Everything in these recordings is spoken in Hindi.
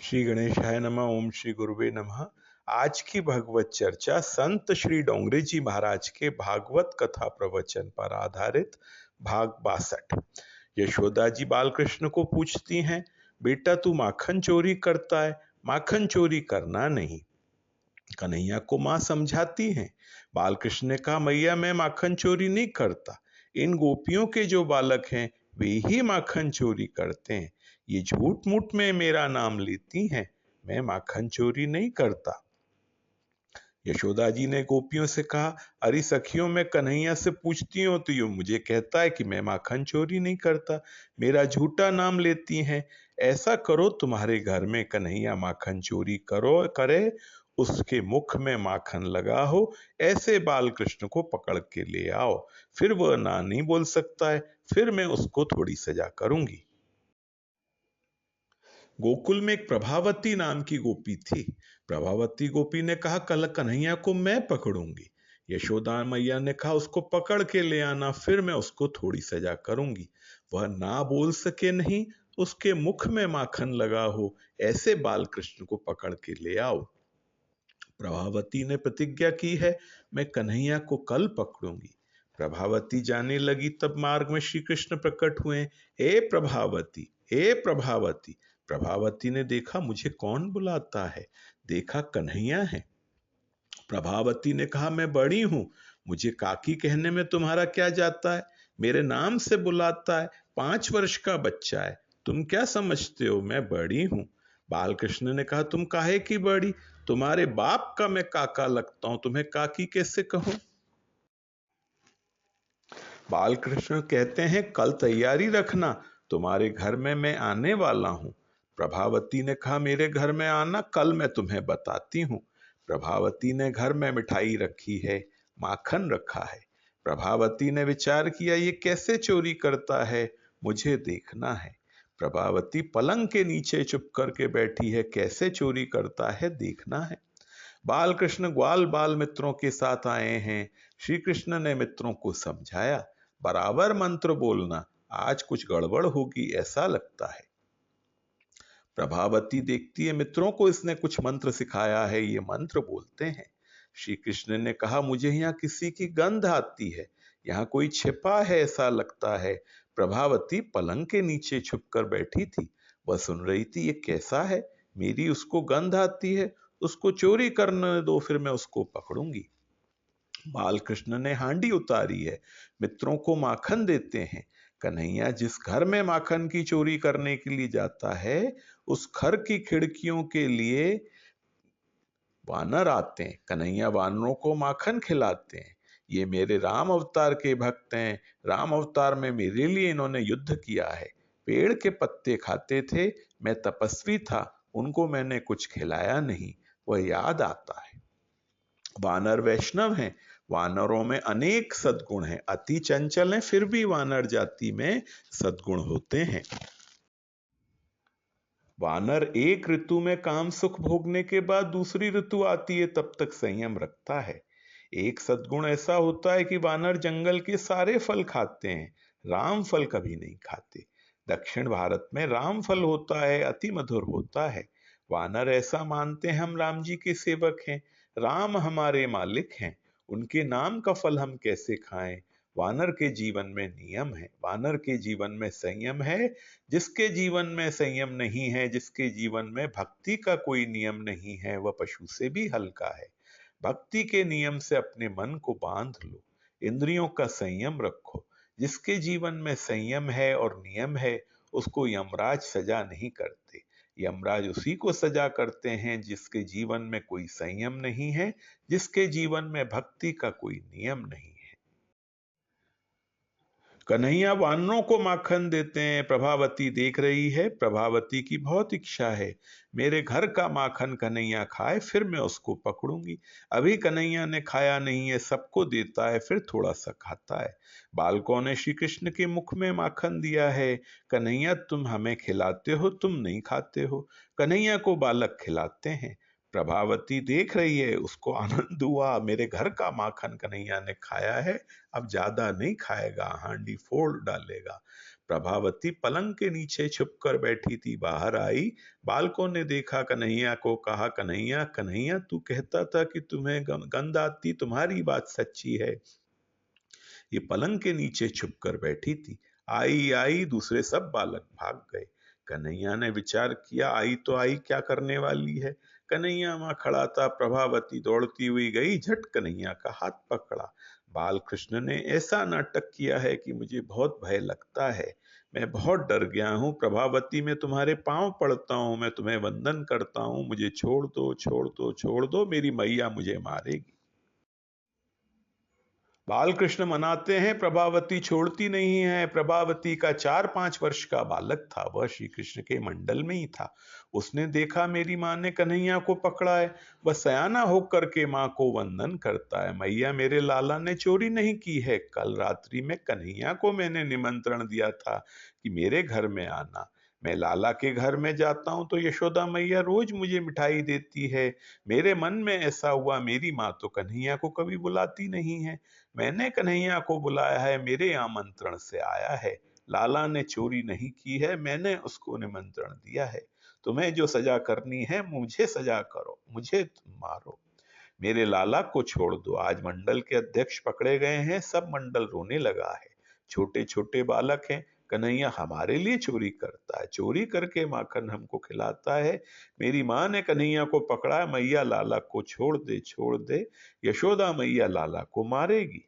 श्री गणेशाय नमः। ओम श्री गुरुवे नमः। आज की भगवत चर्चा संत श्री डोंगरे जी महाराज के भागवत कथा प्रवचन पर आधारित भाग 62। यशोदा जी बालकृष्ण को पूछती हैं, बेटा तू माखन चोरी करता है, माखन चोरी करना नहीं। कन्हैया को मां समझाती हैं। बालकृष्ण ने कहा, मैया मैं माखन चोरी नहीं करता, इन गोपियों के जो बालक हैं वे ही माखन चोरी करते हैं। ये झूठ मूठ में मेरा नाम लेती हैं, मैं माखन चोरी नहीं करता। यशोदा जी ने गोपियों से कहा, अरे सखियों मैं कन्हैया से पूछती हूँ तो ये मुझे कहता है कि मैं माखन चोरी नहीं करता, मेरा झूठा नाम लेती हैं। ऐसा करो, तुम्हारे घर में कन्हैया माखन चोरी करे, उसके मुख में माखन लगा हो, ऐसे बाल कृष्ण को पकड़ के ले आओ, फिर वह ना नहीं बोल सकता है, फिर मैं उसको थोड़ी सजा करूंगी। गोकुल में एक प्रभावती नाम की गोपी थी। प्रभावती गोपी ने कहा, कल कन्हैया को मैं पकड़ूंगी। यशोदा मैया ने कहा, उसको पकड़ के ले आना, फिर मैं उसको थोड़ी सजा करूंगी। वह ना बोल सके नहीं, उसके मुख में माखन लगा हो, ऐसे बाल कृष्ण को पकड़ के ले आओ। प्रभावती ने प्रतिज्ञा की है, मैं कन्हैया को कल पकड़ूंगी। प्रभावती जाने लगी, तब मार्ग में श्री कृष्ण प्रकट हुए। हे प्रभावती, हे प्रभावती। प्रभावती ने देखा मुझे कौन बुलाता है, देखा कन्हैया है। प्रभावती ने कहा, मैं बड़ी हूं, मुझे काकी कहने में तुम्हारा क्या जाता है, मेरे नाम से बुलाता है, 5 वर्ष का बच्चा है, तुम क्या समझते हो मैं बड़ी हूं। बालकृष्ण ने कहा, तुम काहे की बड़ी, तुम्हारे बाप का मैं काका लगता हूं, तुम्हें काकी कैसे कहूं। बालकृष्ण कहते हैं, कल तैयारी रखना, तुम्हारे घर में मैं आने वाला हूं। प्रभावती ने कहा, मेरे घर में आना, कल मैं तुम्हें बताती हूं। प्रभावती ने घर में मिठाई रखी है, माखन रखा है। प्रभावती ने विचार किया, ये कैसे चोरी करता है, मुझे देखना है। प्रभावती पलंग के नीचे चुप करके बैठी है, कैसे चोरी करता है देखना है। बालकृष्ण ग्वाल बाल मित्रों के साथ आए हैं। श्री कृष्ण ने मित्रों को समझाया, बराबर मंत्र बोलना, आज कुछ गड़बड़ होगी ऐसा लगता है। प्रभावती देखती है मित्रों को इसने कुछ मंत्र सिखाया है, ये मंत्र बोलते हैं। श्री कृष्ण ने कहा, मुझे यहाँ किसी की गंध आती है, यहाँ कोई छिपा है ऐसा लगता है। प्रभावती पलंग के नीचे छुप कर बैठी थी, वह सुन रही थी, ये कैसा है, मेरी उसको गंध आती है, उसको चोरी करने दो, फिर मैं उसको पकड़ूंगी। बालकृष्ण ने हांडी उतारी है, मित्रों को माखन देते हैं। कन्हैया जिस घर में माखन की चोरी करने के लिए जाता है, उस घर की खिड़कियों के लिए वानर आते हैं, कन्हैया वानरों को माखन खिलाते हैं। ये मेरे राम अवतार के भक्त हैं, राम अवतार में मेरे लिए इन्होंने युद्ध किया है। पेड़ के पत्ते खाते थे, मैं तपस्वी था, उनको मैंने कुछ खिलाया नहीं, वह याद आता है। वानर वैष्णव हैं, वानरों में अनेक सद्गुण हैं, अति चंचल हैं, फिर भी वानर जाति में सद्गुण होते हैं। वानर एक ऋतु में काम सुख भोगने के बाद दूसरी ऋतु आती है तब तक संयम रखता है। एक सद्गुण ऐसा होता है कि वानर जंगल के सारे फल खाते हैं, राम फल कभी नहीं खाते। दक्षिण भारत में राम फल होता है, अति मधुर होता है। वानर ऐसा मानते हैं हम राम जी के सेवक हैं, राम हमारे मालिक हैं, उनके नाम का फल हम कैसे खाएं। वानर के जीवन में नियम है, वानर के जीवन में संयम है। जिसके जीवन में संयम नहीं है, जिसके जीवन में भक्ति का कोई नियम नहीं है, वह पशु से भी हल्का है। भक्ति के नियम से अपने मन को बांध लो, इंद्रियों का संयम रखो। जिसके जीवन में संयम है और नियम है, उसको यमराज सजा नहीं करते। यमराज उसी को सजा करते हैं जिसके जीवन में कोई संयम नहीं है, जिसके जीवन में भक्ति का कोई नियम नहीं है। कन्हैया वानरों को माखन देते हैं, प्रभावती देख रही है, प्रभावती की बहुत इच्छा है, मेरे घर का माखन कन्हैया खाए, फिर मैं उसको पकड़ूंगी। अभी कन्हैया ने खाया नहीं है, सबको देता है, फिर थोड़ा सा खाता है। बालकों ने श्री कृष्ण के मुख में माखन दिया है, कन्हैया तुम हमें खिलाते हो, तुम नहीं खाते हो। कन्हैया को बालक खिलाते हैं। प्रभावती देख रही है, उसको आनंद हुआ, मेरे घर का माखन कन्हैया ने खाया है, अब ज्यादा नहीं खाएगा, हांडी फोड़ डालेगा। प्रभावती पलंग के नीचे छुप कर बैठी थी। बाहर आई, बालकों ने देखा, कन्हैया को कहा, कन्हैया कन्हैया, तू कहता था कि तुम्हें गंध आती, तुम्हारी बात सच्ची है। ये पलंग के नीचे छुप कर बैठी थी। आई आई, दूसरे सब बालक भाग गए। कन्हैया ने विचार किया, आई तो आई, क्या करने वाली है। कन्हैया वहां खड़ा था। प्रभावती दौड़ती हुई गई, झट कन्हैया का हाथ पकड़ा। बाल कृष्ण ने ऐसा नाटक किया है कि मुझे बहुत भय लगता है। मैं बहुत डर गया हूँ। प्रभावती, मैं तुम्हारे पांव पड़ता हूँ, मैं तुम्हें वंदन करता हूँ, मुझे छोड़ दो, छोड़ दो, छोड़ दो, मेरी मैया मुझे मारेगी। बालकृष्ण मनाते हैं, प्रभावती छोड़ती नहीं है। प्रभावती का 4-5 वर्ष का बालक था, वह श्री कृष्ण के मंडल में ही था। उसने देखा मेरी माँ ने कन्हैया को पकड़ा है। वह सयाना होकर के माँ को वंदन करता है। मैया, मेरे लाला ने चोरी नहीं की है। कल रात्रि में कन्हैया को मैंने निमंत्रण दिया था कि मेरे घर में आना। मैं लाला के घर में जाता हूं तो यशोदा मैया रोज मुझे मिठाई देती है। मेरे मन में ऐसा हुआ, मेरी माँ तो कन्हैया को कभी बुलाती नहीं है। मैंने कन्हैया को बुलाया है, मेरे आमंत्रण से आया है। लाला ने चोरी नहीं की है, मैंने उसको निमंत्रण दिया है। तुम्हें जो सजा करनी है मुझे सजा करो, मुझे तुम मारो, मेरे लाला को छोड़ दो। आज मंडल के अध्यक्ष पकड़े गए हैं, सब मंडल रोने लगा है। छोटे छोटे बालक हैं। कन्हैया हमारे लिए चोरी करता है, चोरी करके माखन हमको खिलाता है। मेरी माँ ने कन्हैया को पकड़ा है, मैया लाला को छोड़ दे, छोड़ दे। यशोदा मैया लाला को मारेगी।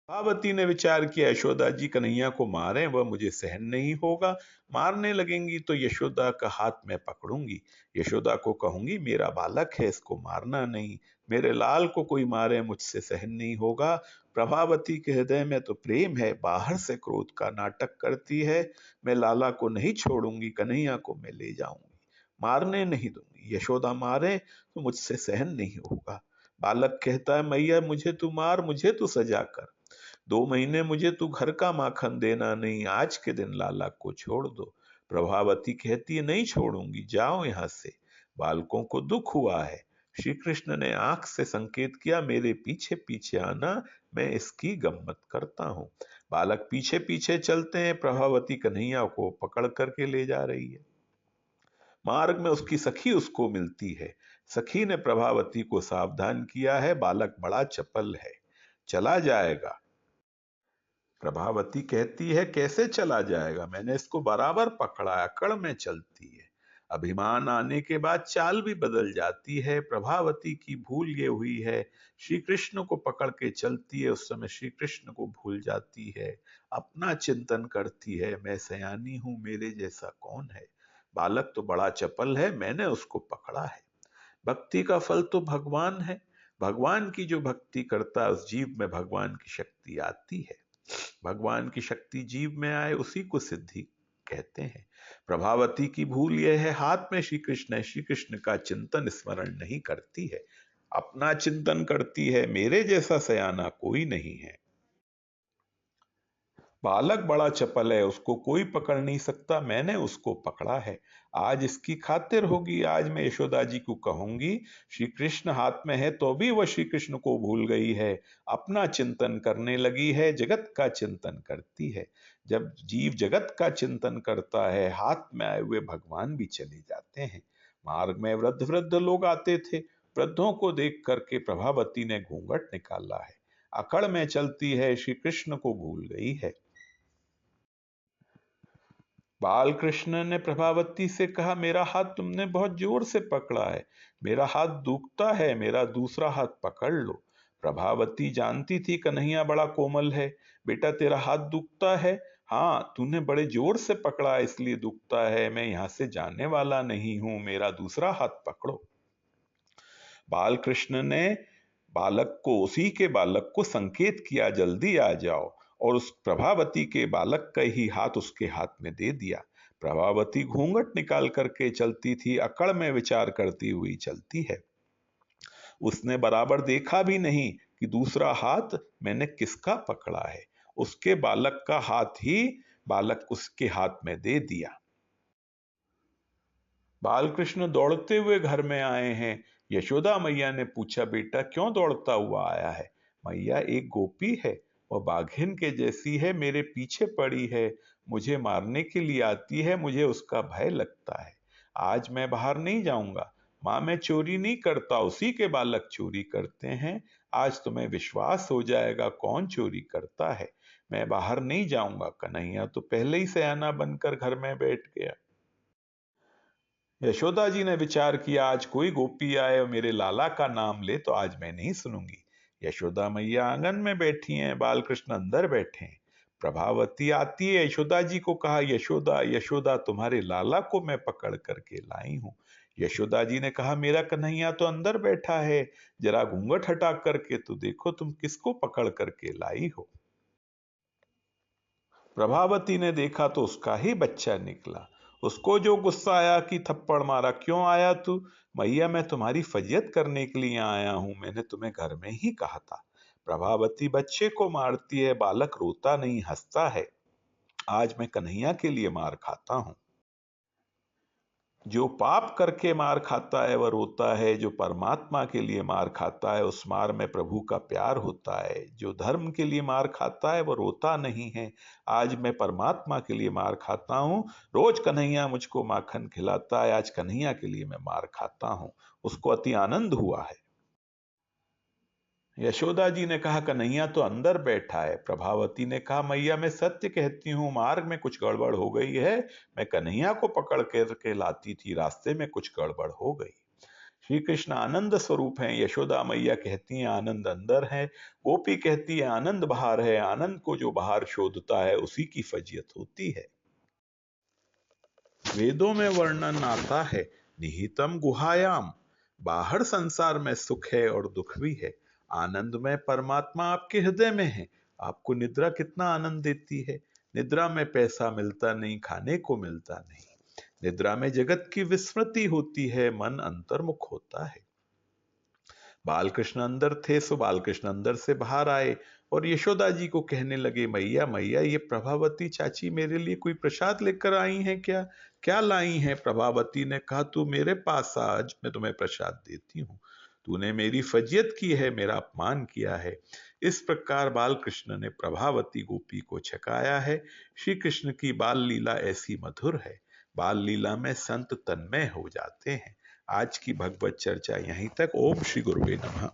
पार्वती ने विचार किया, यशोदा जी कन्हैया को मारें, वह मुझे सहन नहीं होगा। मारने लगेंगी तो यशोदा का हाथ मैं पकड़ूंगी। यशोदा को कहूंगी, मेरा बालक है, इसको मारना नहीं। मेरे लाल को कोई मारे, मुझसे सहन नहीं होगा। प्रभावती के हृदय में तो प्रेम है, बाहर से क्रोध का नाटक करती है। मैं लाला को नहीं छोड़ूंगी, कन्हैया को मैं ले जाऊंगी, मारने नहीं दूंगी। यशोदा मारे तो मुझसे सहन नहीं होगा। बालक कहता है, मैया मुझे तू मार, मुझे तू सजा कर। 2 महीने मुझे तू घर का माखन देना नहीं, आज के दिन लाला को छोड़ दो। प्रभावती कहती है, नहीं छोड़ूंगी, जाओ यहां से। बालकों को दुख हुआ है। श्री कृष्ण ने आंख से संकेत किया, मेरे पीछे पीछे आना, मैं इसकी गम्मत करता हूं। बालक पीछे पीछे चलते हैं। प्रभावती कन्हैया को पकड़ करके ले जा रही है। मार्ग में उसकी सखी उसको मिलती है। सखी ने प्रभावती को सावधान किया है, बालक बड़ा चपल है, चला जाएगा। प्रभावती कहती है, कैसे चला जाएगा, मैंने इसको बराबर पकड़ा है, अकड़ में चलती है। अभिमान आने के बाद चाल भी बदल जाती है। प्रभावती की भूल ये हुई है, श्री कृष्ण को पकड़ के चलती है, उस समय श्री कृष्ण को भूल जाती है। अपना चिंतन करती है, मैं सयानी हूं, मेरे जैसा कौन है। बालक तो बड़ा चपल है, मैंने उसको पकड़ा है। भक्ति का फल तो भगवान है। भगवान की जो भक्ति करता है, उस जीव में भगवान की शक्ति आती है। भगवान की शक्ति जीव में आए, उसी को सिद्धि कहते हैं। प्रभावती की भूल यह है, हाथ में श्री कृष्ण है, श्री कृष्ण का चिंतन स्मरण नहीं करती है, अपना चिंतन करती है। मेरे जैसा सयाना कोई नहीं है। बालक बड़ा चपल है, उसको कोई पकड़ नहीं सकता, मैंने उसको पकड़ा है। आज इसकी खातिर होगी, आज मैं यशोदा जी को कहूंगी। श्री कृष्ण हाथ में है तो भी वह श्री कृष्ण को भूल गई है, अपना चिंतन करने लगी है, जगत का चिंतन करती है। जब जीव जगत का चिंतन करता है, हाथ में आए हुए भगवान भी चले जाते हैं। मार्ग में वृद्ध वृद्ध लोग आते थे। वृद्धों को देख करके प्रभावती ने घूंघट निकाला है, अकड़ में चलती है, श्री कृष्ण को भूल गई है। बालकृष्ण ने प्रभावती से कहा, मेरा हाथ तुमने बहुत जोर से पकड़ा है, मेरा हाथ दुखता है, मेरा दूसरा हाथ पकड़ लो। प्रभावती जानती थी कन्हैया बड़ा कोमल है। बेटा तेरा हाथ दुखता है, हाँ तूने बड़े जोर से पकड़ा इसलिए दुखता है, मैं यहां से जाने वाला नहीं हूं, मेरा दूसरा हाथ पकड़ो। बालकृष्ण ने बालक को, उसी के बालक को संकेत किया, जल्दी आ जाओ, और उस प्रभावती के बालक का ही हाथ उसके हाथ में दे दिया। प्रभावती घूंघट निकाल करके चलती थी, अकड़ में विचार करती हुई चलती है। उसने बराबर देखा भी नहीं कि दूसरा हाथ मैंने किसका पकड़ा है। उसके बालक का हाथ ही बालक उसके हाथ में दे दिया। बालकृष्ण दौड़ते हुए घर में आए हैं। यशोदा मैया ने पूछा, बेटा क्यों दौड़ता हुआ आया है। मैया, एक गोपी है, वो बाघिन के जैसी है, मेरे पीछे पड़ी है, मुझे मारने के लिए आती है, मुझे उसका भय लगता है। आज मैं बाहर नहीं जाऊंगा। माँ, मैं चोरी नहीं करता, उसी के बालक चोरी करते हैं। आज तुम्हें विश्वास हो जाएगा कौन चोरी करता है। मैं बाहर नहीं जाऊंगा। कन्हैया तो पहले ही सयाना बनकर घर में बैठ गया। यशोदा जी ने विचार किया, आज कोई गोपी आए और मेरे लाला का नाम ले तो आज मैं नहीं सुनूंगी। यशोदा मैया आंगन में बैठी हैं, बाल कृष्ण अंदर बैठे हैं। प्रभावती आती है, यशोदा जी को कहा, यशोदा यशोदा, तुम्हारे लाला को मैं पकड़ करके लाई हूं। यशोदा जी ने कहा, मेरा कन्हैया तो अंदर बैठा है, जरा घूंघट हटा करके तो देखो तुम किसको पकड़ करके लाई हो। प्रभावती ने देखा तो उसका ही बच्चा निकला। उसको जो गुस्सा आया कि थप्पड़ मारा, क्यों आया तू? मैया, मैं तुम्हारी फजियत करने के लिए आया हूं, मैंने तुम्हें घर में ही कहा था। प्रभावती बच्चे को मारती है, बालक रोता नहीं हंसता है। आज मैं कन्हैया के लिए मार खाता हूं। जो पाप करके मार खाता है वह रोता है, जो परमात्मा के लिए मार खाता है उस मार में प्रभु का प्यार होता है। जो धर्म के लिए मार खाता है वह रोता नहीं है। आज मैं परमात्मा के लिए मार खाता हूं। रोज कन्हैया मुझको माखन खिलाता है, आज कन्हैया के लिए मैं मार खाता हूं। उसको अति आनंद हुआ है। यशोदा जी ने कहा, कन्हैया तो अंदर बैठा है। प्रभावती ने कहा, मैया मैं सत्य कहती हूँ, मार्ग में कुछ गड़बड़ हो गई है। मैं कन्हैया को पकड़ करके लाती थी, रास्ते में कुछ गड़बड़ हो गई। श्री कृष्ण आनंद स्वरूप हैं। यशोदा मैया कहती हैं आनंद अंदर है। गोपी कहती है आनंद बाहर है। आनंद को जो बाहर शोधता है उसी की फजियत होती है। वेदों में वर्णन आता है, निहितम गुहायाम, बाहर संसार में सुख है और दुख भी है। आनंद में परमात्मा आपके हृदय में है। आपको निद्रा कितना आनंद देती है। निद्रा में पैसा मिलता नहीं, खाने को मिलता नहीं। निद्रा में जगत की विस्मृति होती है, मन अंतर्मुख होता है। बालकृष्ण अंदर थे, सो बालकृष्ण अंदर से बाहर आए और यशोदा जी को कहने लगे, मैया मैया, ये प्रभावती चाची मेरे लिए कोई प्रसाद लेकर आई हैं क्या? क्या लाई हैं? प्रभावती ने कहा, तू मेरे पास आज, मैं तुम्हें प्रसाद देती हूँ। तूने मेरी फजियत की है, मेरा अपमान किया है। इस प्रकार बालकृष्ण ने प्रभावती गोपी को छकाया है। श्री कृष्ण की बाल लीला ऐसी मधुर है। बाल लीला में संत तन्मय हो जाते हैं। आज की भगवत चर्चा यहीं तक। ओम श्री गुरुवे नमः।